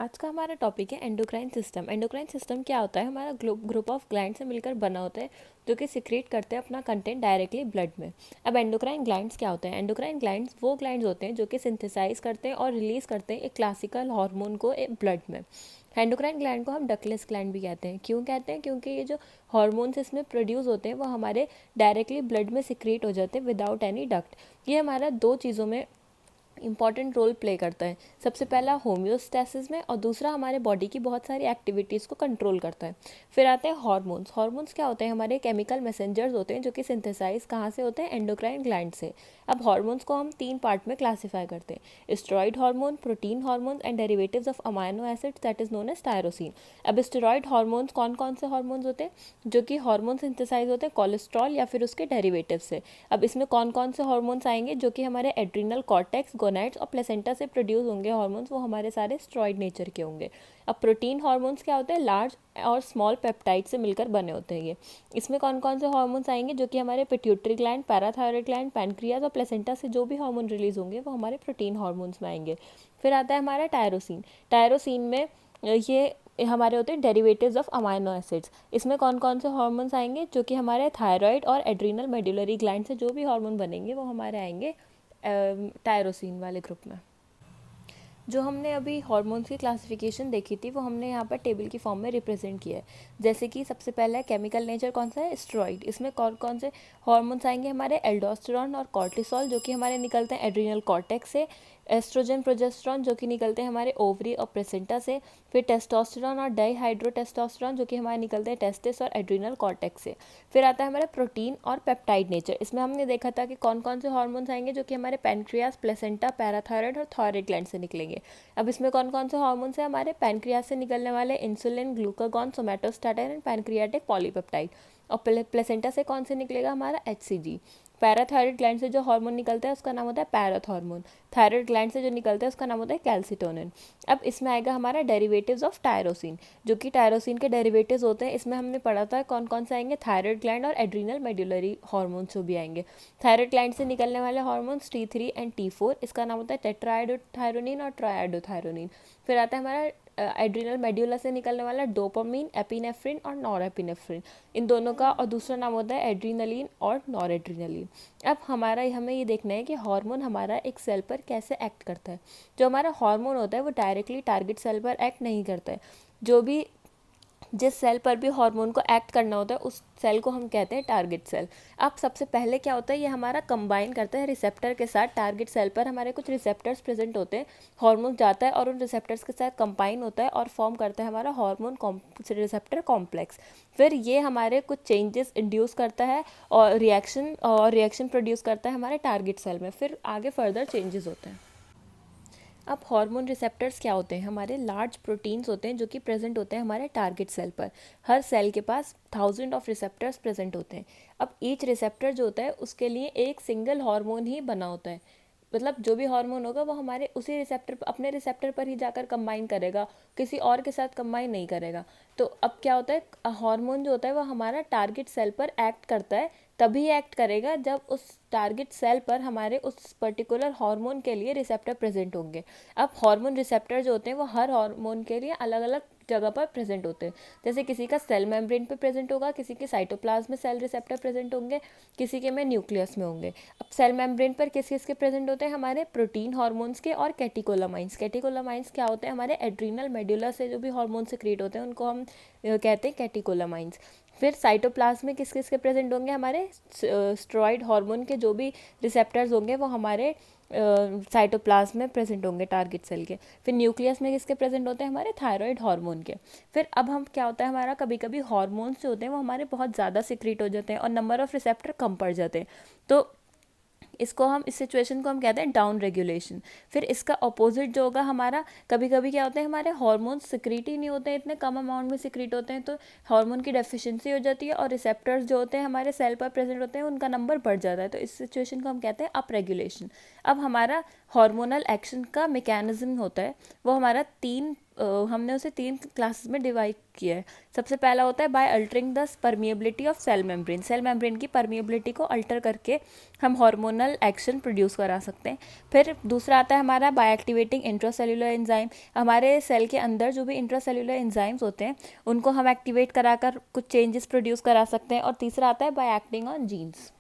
आज का हमारा टॉपिक है एंडोक्राइन सिस्टम। एंडोक्राइन सिस्टम क्या होता है? हमारा ग्रुप ऑफ ग्लैंड से मिलकर बना होता है जो कि सिक्रेट करते हैं अपना कंटेंट डायरेक्टली ब्लड में। अब एंडोक्राइन ग्लैंड्स क्या होते हैं? एंडोक्राइन ग्लैंड्स वो ग्लैंड्स होते हैं जो कि सिंथेसाइज करते हैं और रिलीज करते हैं एक क्लासिकल हार्मोन को ब्लड में। एंडोक्राइन ग्लैंड को हम डकलेस ग्लैंड भी कहते हैं। क्यों कहते हैं? क्योंकि ये जो हार्मोन्स इसमें प्रोड्यूस होते हैं वो हमारे डायरेक्टली ब्लड में सिक्रेट हो जाते हैं विदाउट एनी डक्ट। ये हमारा दो चीज़ों में इंपॉर्टेंट रोल प्ले करता है। सबसे पहला होम्योस्टैसिस में और दूसरा हमारे बॉडी की बहुत सारी एक्टिविटीज़ को कंट्रोल करता है। फिर आते हैं हार्मोन्स। हार्मोन्स क्या होते हैं? हमारे केमिकल मैसेंजर्स होते हैं जो कि सिंथेसाइज कहाँ से होते हैं? एंडोक्राइन ग्लैंड से। अब हार्मोन्स को हम 3 पार्ट में क्लासीफाई करते हैं: steroid hormone, protein hormone and derivatives of amino acids that is known as tyrosine. अब स्टेरॉइड हार्मोन्स कौन कौन से हार्मोन्स होते हैं? जो कि हार्मोन सिंथेसाइज होते हैं कोलेस्ट्रॉल या फिर उसके डेरिवेटिव से। अब इसमें कौन कौन से हार्मोन्स आएंगे? जो कि हमारे एड्रिनल कॉर्टेक्स, गोनाड्स और प्लेसेंटा से प्रोड्यूस होंगे हार्मोन्स, वो हमारे सारे स्टेरॉइड नेचर के होंगे। अब प्रोटीन हार्मोन्स क्या होते हैं? लार्ज और स्मॉल पेप्टाइड से मिलकर बने होते हैं ये। इसमें कौन कौन से हार्मोन्स आएंगे? जो कि हमारे pituitary gland, parathyroid gland, pancreas और प्लेसेंटा से जो भी हार्मोन रिलीज होंगे वो हमारे प्रोटीन हार्मोन्स में आएंगे। फिर आता है हमारा टायरोसिन। टायरोसिन में ये हमारे होते हैं डेरिवेटिव्स ऑफ अमाइनो एसिड्स। इसमें कौन कौन से हार्मोन्स आएंगे? जो कि हमारे थायराइड और एड्रिनल मेडुलरी ग्लैंड से जो भी हार्मोन बनेंगे वो हमारे आएंगे टायरोसिन वाले ग्रुप में। जो हमने अभी हार्मोन्स की क्लासिफिकेशन देखी थी वो हमने यहाँ पर टेबल की फॉर्म में रिप्रेजेंट किया है। जैसे कि सबसे पहला है केमिकल नेचर कौन सा है? स्टेरॉइड। इसमें कौन कौन से हार्मोन्स आएंगे? हमारे एल्डोस्टेरॉन और कॉर्टिसोल जो कि हमारे निकलते हैं एड्रिनल कॉर्टेक्स से। एस्ट्रोजन, प्रोजेस्टेरॉन जो कि निकलते हैं हमारे ओवरी और प्लेसेंटा से। फिर टेस्टोस्टेरॉन और डाईहाइड्रोटेस्टोस्टेरॉन जो कि हमारे निकलते हैं टेस्टिस और एड्रिनल कॉर्टेक्स से। फिर आता है हमारा प्रोटीन और पेप्टाइड नेचर। इसमें हमने देखा था कि कौन कौन से हार्मोन्स आएंगे जो कि हमारे पैनक्रियास, प्लेसेंटा, पैराथायरॉइड और थायरॉइड ग्लैंड से निकलेंगे। अब इसमें कौन कौन से हार्मोन्स हैं? हमारे पैनक्रियास से निकलने वाले insulin, glucagon, somatostatin and pancreatic polypeptide. और प्लेसेंटा से कौन से निकलेगा? हमारा HCG। पैराथायरॉइड ग्लैंड से जो हार्मोन निकलता है उसका नाम होता है पैराथॉर्मोन। थायरॉइड ग्लैंड से जो निकलता है उसका नाम होता है कैल्सिटोनिन। अब इसमें आएगा हमारा डेरिवेटिव्स ऑफ टायरोसिन, जो कि टायरोसिन के डेरिवेटिव्स होते हैं। इसमें हमने पढ़ा था कौन कौन से आएंगे? थायरॉइड ग्लैंड और एड्रिनल मेडुलरी हार्मोन्स जो भी आएंगे। थायरॉइड ग्लैंड से निकलने वाले हार्मोन्स T3 एंड T4, इसका नाम होता है टेट्राआयोडोथायरोनिन और ट्राइआयोडोथायरोनिन। फिर आता है हमारा एड्रिनल मेड्यूला से निकलने वाला डोपामीन, एपिनेफ्रिन और नॉरएपिनेफ्रिन। इन दोनों का और दूसरा नाम होता है एड्रीनलिन और नॉरएड्रिनलिन। अब हमें ये देखना है कि हार्मोन हमारा एक सेल पर कैसे एक्ट करता है। जो हमारा हार्मोन होता है वो डायरेक्टली टारगेट सेल पर एक्ट नहीं करता है। जो भी जिस सेल पर भी हार्मोन को एक्ट करना होता है उस सेल को हम कहते हैं टारगेट सेल। अब सबसे पहले क्या होता है? ये हमारा कंबाइन करता है रिसेप्टर के साथ। टारगेट सेल पर हमारे कुछ रिसेप्टर्स प्रेजेंट होते हैं। हार्मोन जाता है और उन रिसेप्टर्स के साथ कंबाइन होता है और फॉर्म करता है हमारा हार्मोन रिसेप्टर कॉम्प्लेक्स। फिर ये हमारे कुछ चेंजेस इंड्यूस करता है और रिएक्शन प्रोड्यूस करता है हमारे टारगेट सेल में। फिर आगे फर्दर चेंजेस होते हैं। अब हार्मोन रिसेप्टर्स क्या होते हैं? हमारे लार्ज प्रोटीन्स होते हैं जो कि प्रेजेंट होते हैं हमारे टारगेट सेल पर। हर सेल के पास 1000 ऑफ रिसेप्टर्स प्रेजेंट होते हैं। अब ईच रिसेप्टर जो होता है उसके लिए एक सिंगल हार्मोन ही बना होता है। मतलब जो भी हार्मोन होगा वो हमारे उसी रिसेप्टर पर, अपने रिसेप्टर पर ही जाकर कंबाइन करेगा, किसी और के साथ कंबाइन नहीं करेगा। तो अब क्या होता है? हार्मोन जो होता है वो हमारा टारगेट सेल पर एक्ट करता है, तभी एक्ट करेगा जब उस टारगेट सेल पर हमारे उस पर्टिकुलर हार्मोन के लिए रिसेप्टर प्रेजेंट होंगे। अब हार्मोन रिसेप्टर जो होते हैं वो हर हार्मोन के लिए अलग अलग जगह पर प्रेजेंट होते हैं। जैसे किसी का सेल मेम्ब्रेन पे प्रेजेंट होगा, किसी के साइटोप्लाज्म में सेल रिसेप्टर प्रेजेंट होंगे, किसी के में न्यूक्लियस में होंगे। अब सेल मेम्ब्रेन पर किस किस के प्रेजेंट होते हैं? हमारे प्रोटीन हार्मोन्स के और कैटिकोलामाइंस। कैटिकोलामाइंस क्या होते हैं? हमारे एड्रिनल मेडुला से जो भी हार्मोन सिक्रीट होते हैं उनको हम कहते हैं कैटिकोलामाइंस। फिर साइटोप्लाज्म में किस किस के प्रेजेंट होंगे? हमारे स्टेरॉइड हार्मोन के जो भी रिसेप्टर्स होंगे वो हमारे साइटोप्लाज्म में प्रेजेंट होंगे टारगेट सेल के। फिर न्यूक्लियस में किसके प्रेजेंट होते हैं? हमारे थायराइड हार्मोन के। फिर अब हम क्या होता है हमारा, कभी कभी हार्मोन्स जो होते हैं वो हमारे बहुत ज़्यादा सिक्रीट हो जाते हैं और नंबर ऑफ रिसेप्टर कम पड़ जाते हैं। तो इस सिचुएशन को हम कहते हैं डाउन रेगुलेशन। फिर इसका अपोजिट जो होगा हमारा, कभी कभी क्या होता है हमारे हार्मोन्स सिक्रीट ही नहीं होते हैं, इतने कम अमाउंट में सिक्रीट होते हैं, तो हार्मोन की डेफिशिएंसी हो जाती है और रिसेप्टर्स जो होते हैं हमारे सेल पर प्रेजेंट होते हैं उनका नंबर बढ़ जाता है। तो इस सिचुएशन को हम कहते हैं अप रेगुलेशन। अब हमारा हार्मोनल एक्शन का मैकेनिज्म होता है वो हमारा हमने उसे 3 क्लासेस में डिवाइड किया है। सबसे पहला होता है by altering the permeability of cell membrane. Cell membrane की परमिएबिलिटी को अल्टर करके हम हार्मोनल एक्शन प्रोड्यूस करा सकते हैं। फिर दूसरा आता है हमारा बाय एक्टिवेटिंग इंट्रासेल्युलर एंजाइम। हमारे सेल के अंदर जो भी इंट्रासेल्युलर एंजाइम्स होते हैं उनको हम एक्टिवेट कराकर कुछ चेंजेस प्रोड्यूस करा सकते हैं। और तीसरा आता है बाय एक्टिंग ऑन जीन्स।